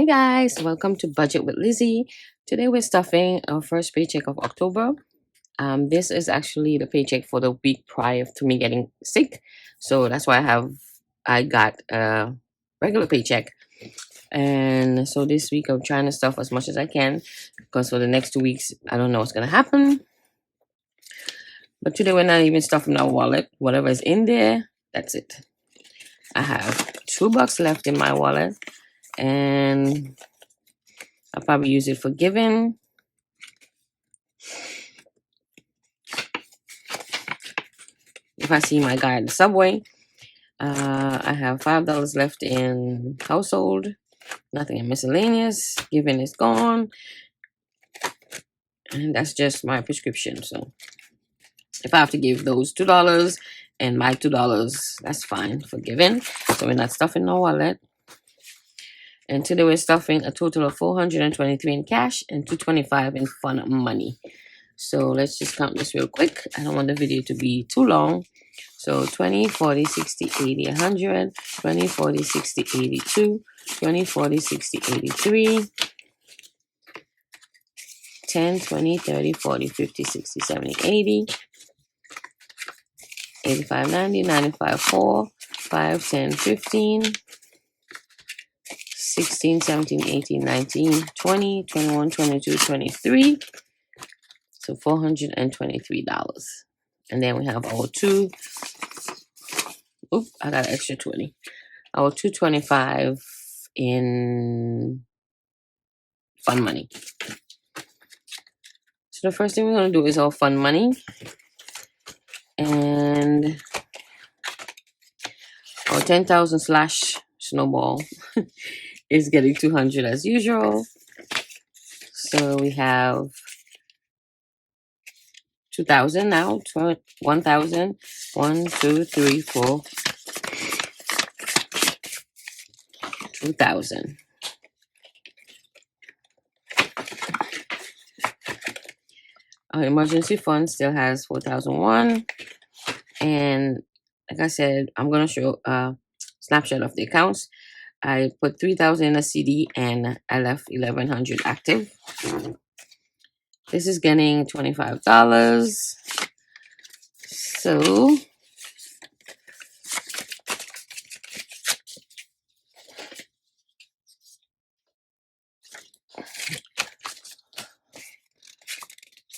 guys, welcome to Budget with Lizzy. Today we're stuffing our first paycheck of October. This is actually the paycheck for the week prior to me getting sick, so that's why I got a regular paycheck. And so this week I'm trying to stuff as much as I can because for the next 2 weeks I don't know what's gonna happen. But today we're not even stuffing our wallet. Whatever is in there, that's it. I have $2 left in my wallet, and I'll probably use it for giving. If I see my guy at the subway, I have $5 left in household, nothing in miscellaneous. Giving is gone, and that's just my prescription. So if I have to give those $2 and my $2, that's fine for giving. So we're not stuffing no wallet. And today we're stuffing a total of $423 in cash and $225 in fun money. So let's just count this real quick. I don't want the video to be too long. So 20, 40, 60, 80, 100, 20, 40, 60, 82, 20, 40, 60, 83, 10, 20, 30, 40, 50, 60, 70, 80, 85, 90, 95, 4, 5, 10, 15, 16, 17, 18, 19, 20, 21, 22, 23. So $423. And then we have our I got an extra 20. Our $225 in fun money. So the first thing we're going to do is our fun money. And our 10,000 slash snowball is getting 200 as usual. So we have 2,000 now. 1,000. 1, 2, 3, 4. 2,000. Our emergency fund still has 4,001. And like I said, I'm going to show a snapshot of the accounts. I put 3,000 in a CD and I left 1,100 active. This is getting $25. So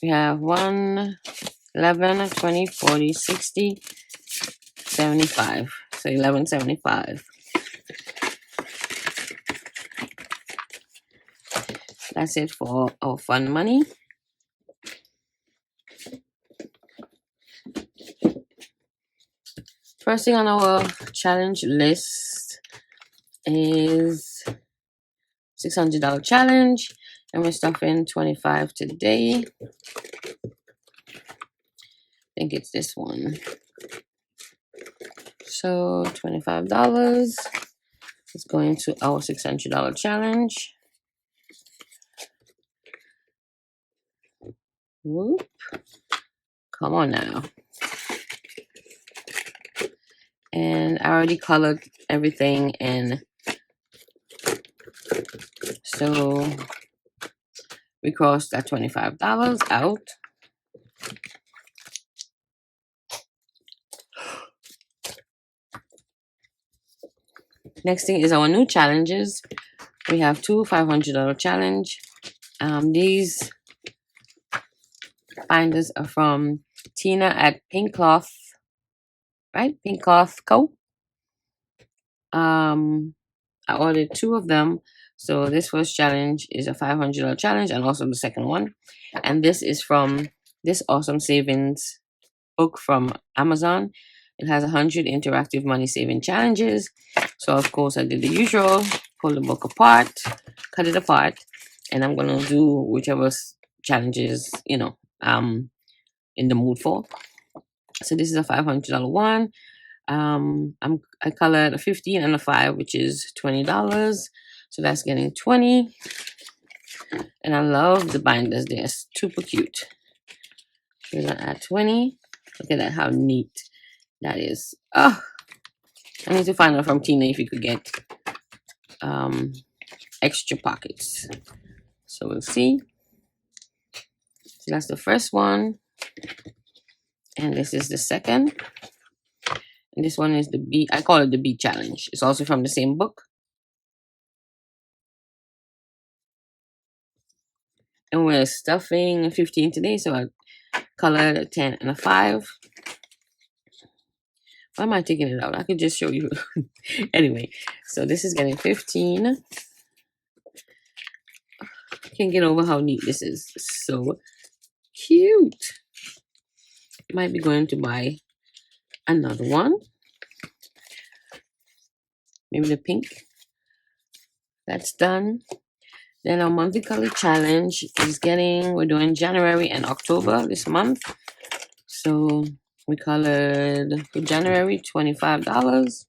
we have 1, 11, 20, 40, 60, 75. So 1175. That's it for our fun money. First thing on our challenge list is $600 challenge, and we're stuffing 25 today. I think it's this one. So $25 is going to our $600 challenge. Whoop. Come on now. And I already colored everything, and so we crossed that $25 out. Next thing is our new challenges. We have two $500 challenge. These binders are from Tina at Pink Cloth, right? Pink Cloth Co. I ordered 2 of them. So this first challenge is a $500 challenge, and also the second one. And this is from this awesome savings book from Amazon. It has 100 interactive money saving challenges. So of course I did the usual, pull the book apart, cut it apart, and I'm gonna do whichever challenges in the mood for. So this is a $500 one. I colored a 15 and a 5, which is $20. So that's getting 20. And I love the binders. They're super cute. We're gonna add 20. Look at that, how neat that is. Oh, I need to find out from Tina if you could get extra pockets. So we'll see. So that's the first one. And this is the second. And this one is the B. I call it the B challenge. It's also from the same book. And we're stuffing 15 today. So I colored a 10 and a 5. Why am I taking it out? I could just show you. Anyway, so this is getting 15. Can't get over how neat this is. So cute. Might be going to buy another one. Maybe the pink. That's done. Then our monthly color challenge is getting, we're doing January and October this month. So we colored for January $25.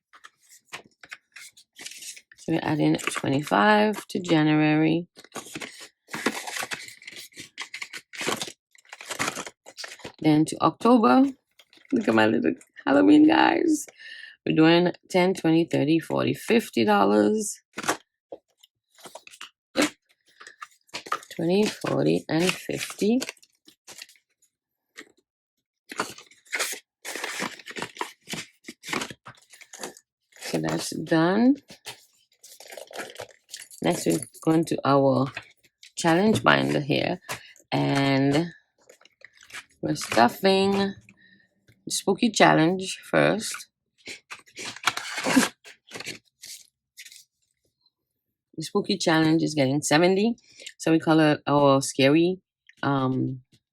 So we're adding 25 to January. Then to October, look at my little Halloween guys. We're doing 10, 20, 30, 40, $50. 20, 40, and 50. So that's done. Next we're going to our challenge binder here. And we're stuffing the spooky challenge first. The spooky challenge is getting 70. So we color our scary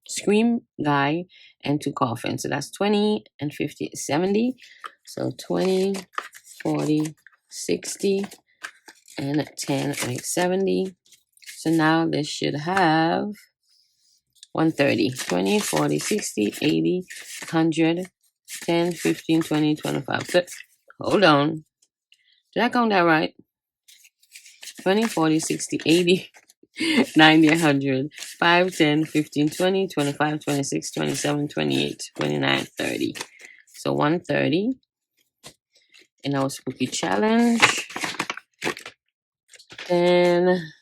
scream guy and 2 coffins. So that's 20 and 50 is 70. So 20, 40, 60, and 10 makes 70. So now this should have 130. 20, 40, 60, 80, 100, 10, 15, 20, 25. 30. Hold on. Did I count that right? 20, 40, 60, 80, 90, 100, 5, 10, 15, 20, 25, 26, 27, 28, 29, 30. So 130 in our spooky challenge. Then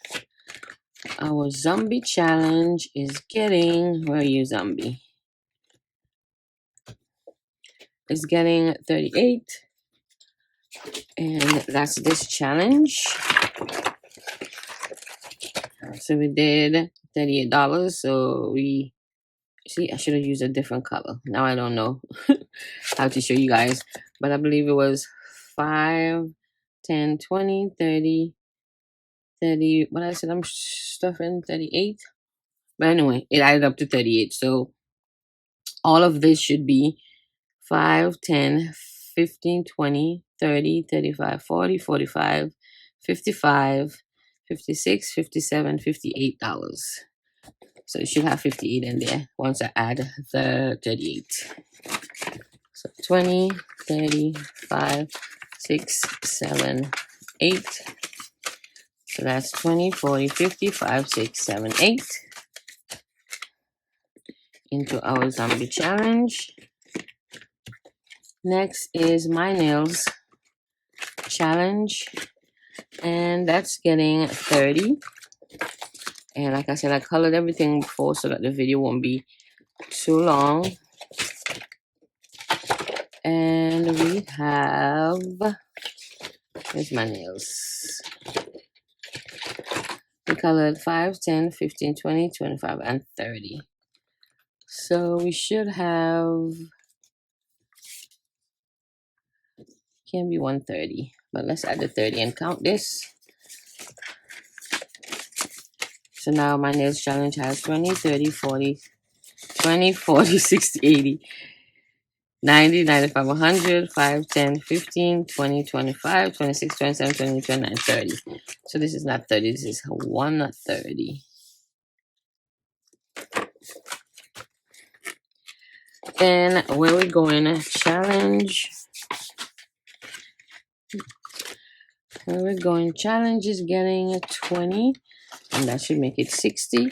our zombie challenge is getting, where are you, zombie? It's getting 38. And that's this challenge. So we did $38. So we see, I should have used a different color. Now I don't know how to show you guys. But I believe it was 5, 10, 20, 30, 30. What I said, I'm stuffing 38. But anyway, it added up to 38. So all of this should be 5, 10, 15, 20, 30, 35, 40, 45, 55, 56, 57, $58. So you should have 58 in there once I add the 38. So 20, 30, 5, 6, 7, 8. So that's 20, 40, 50, 5, 6, 7, 8. Into our zombie challenge. Next is my nails challenge. And that's getting 30. And like I said, I colored everything before so that the video won't be too long. And we have, here's my nails. We colored 5, 10, 15, 20, 25, and 30. So we should have, can be 130. But let's add the 30 and count this. So now my nails challenge has 20, 30, 40, 20, 40, 60, 80, 90, 95, 100, 5, 10, 15, 20, 25, 26, 27, 28, 29, 30. So this is not 30, this is 130. Then where we going? Challenge. Where we're going? Challenge is getting 20. And that should make it 60.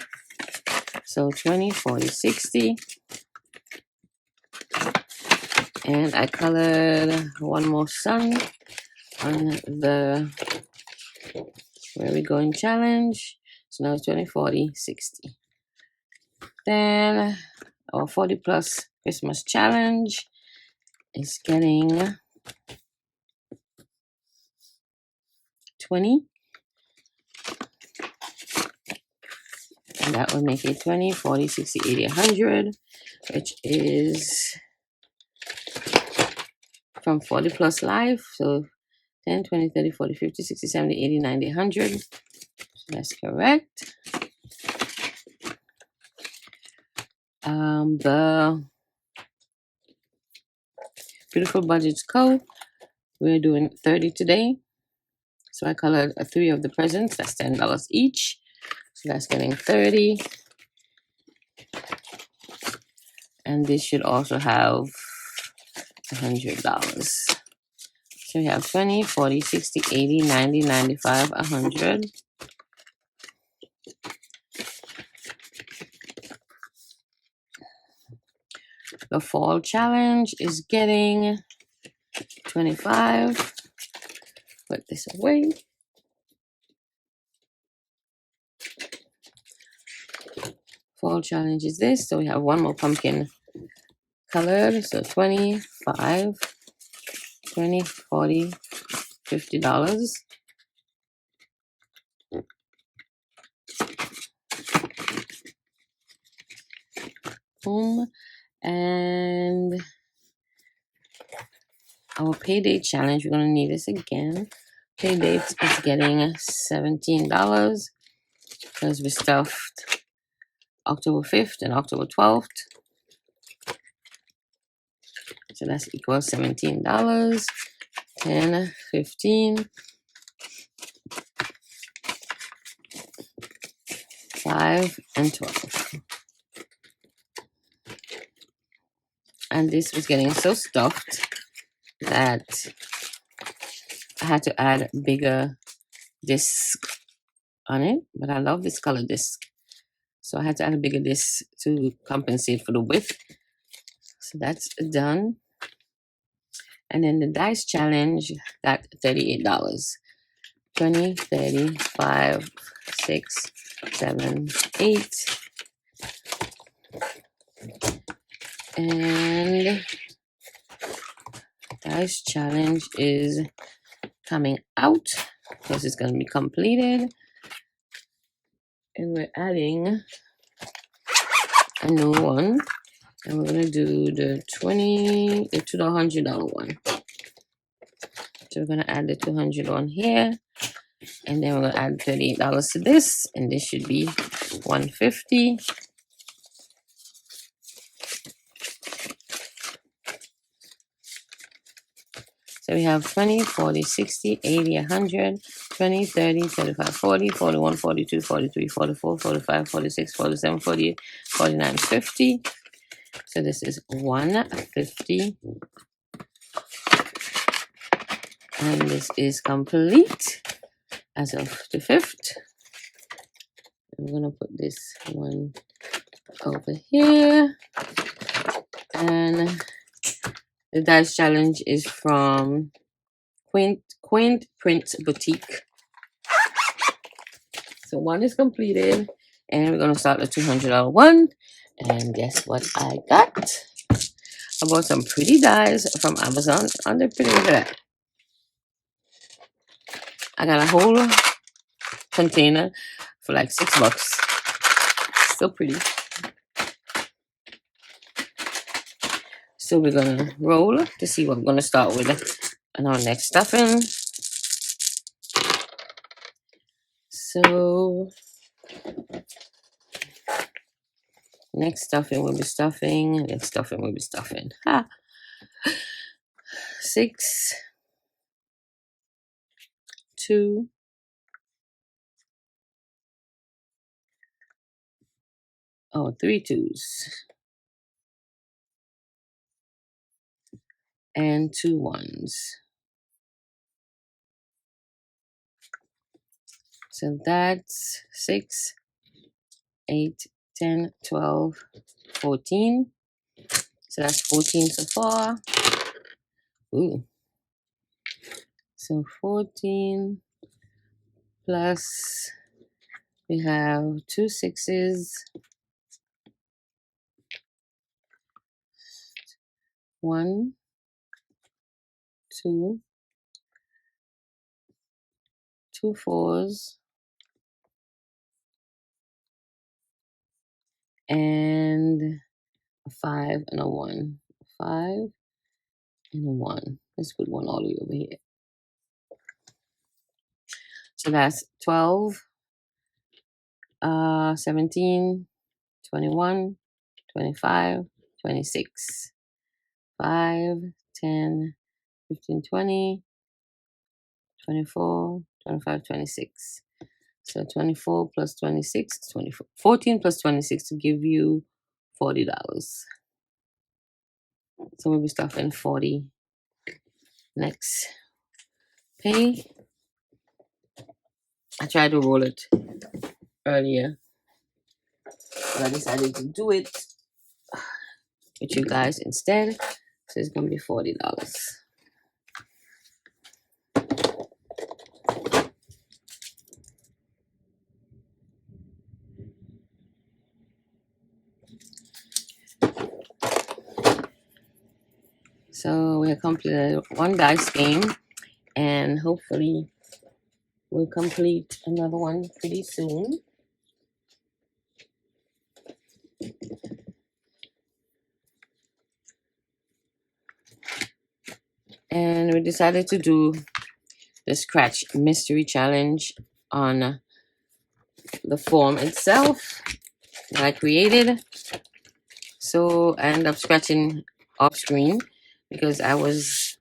So 20, 40, 60. And I colored one more sun on the Where we go in challenge. So now it's 20, 40, 60. Then our 40 plus Christmas challenge is getting 20. And that would make it 20, 40, 60, 80, 100, which is from 40 plus life. So 10, 20, 30, 40, 50, 60, 70, 80, 90, 100. So that's correct. The Beautiful Budgets code, we're doing 30 today. So I colored 3 of the presents. That's $10 each. So that's getting 30. And this should also have $100. So we have 20, 40, 60, 80, 90, 95, 100. The fall challenge is getting 25. Put this away. Fall challenge is this. So we have one more pumpkin colored. So 25, 20, 40, $50. Boom. And our payday challenge, we're going to need this again. Pay date is getting $17 because we stuffed October 5th and October 12th. So that's equals $17. 10, 15, 5, and 12. And this was getting so stuffed that I had to add bigger disc on it. But I love this color disc. So I had to add a bigger disc to compensate for the width. So that's done. And then the dice challenge got $38. 20, 30, 5, 6, 7, 8. And dice challenge is coming out because it's going to be completed. And we're adding a new one. And we're going to do the $200 one. So we're going to add the $200 one here. And then we're going to add $38 to this. And this should be $150. So we have 20, 40, 60, 80, 100, 20, 30, 35, 40, 41, 42, 43, 44, 45, 46, 47, 48, 49, 50. So this is 150. And this is complete as of the 5th. I'm going to put this one over here. And the dice challenge is from Quaintprintbotique. So one is completed. And we're going to start the $200 one. And guess what I got? I bought some pretty dies from Amazon. And they're pretty. Look at that. I got a whole container for like $6. So pretty. So we're going to roll to see what we're going to start with in our next stuffing. So next stuffing will be stuffing. Next stuffing will be stuffing. Ha! 6, 2, oh, 3 twos. And 2 ones. So that's 6, 8, 10, 12, 14. So that's 14 so far. Ooh. So 14, plus we have 2 6s, 1, 2, 2 4s, and a 5 and a 1. 5 and a 1. Let's put 1 all the way over here. So that's 12, 17, 21, 25, 26. 5, 10, 15, 20, 24, 25, 26. So 24 plus 26, 24. 14 plus 26 to give you $40. So we'll be stuffing 40. Next, pay. I tried to roll it earlier, but I decided to do it with you guys instead. So it's gonna be $40. So we have completed one dice game, and hopefully we'll complete another one pretty soon. And we decided to do the scratch mystery challenge on the form itself that I created. So I ended up scratching off screen because I was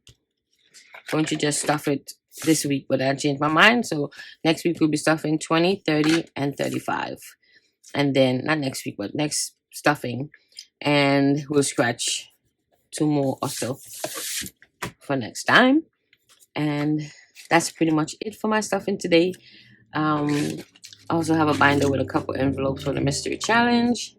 going to just stuff it this week, but I changed my mind. So next week we'll be stuffing 20, 30, and 35. And then, not next week, but next stuffing. And we'll scratch 2 more or so for next time. And that's pretty much it for my stuffing today. I also have a binder with a couple envelopes for the mystery challenge,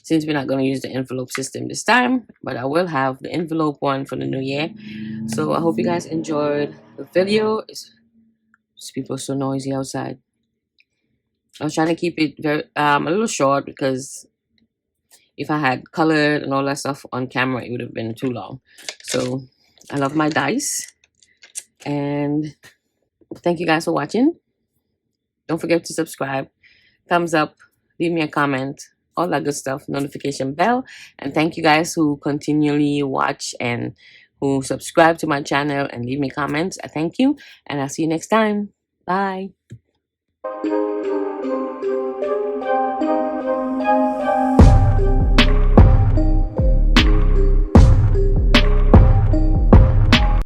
since we're not going to use the envelope system this time, but I will have the envelope one for the new year. So I hope you guys enjoyed the video. It's people so noisy outside. I was trying to keep it very a little short, because if I had colored and all that stuff on camera, it would have been too long. So I love my dice, and thank you guys for watching. Don't forget to subscribe, thumbs up, leave me a comment, all that good stuff, notification bell. And thank you guys who continually watch and who subscribe to my channel and leave me comments. I thank you, and I'll see you next time. Bye.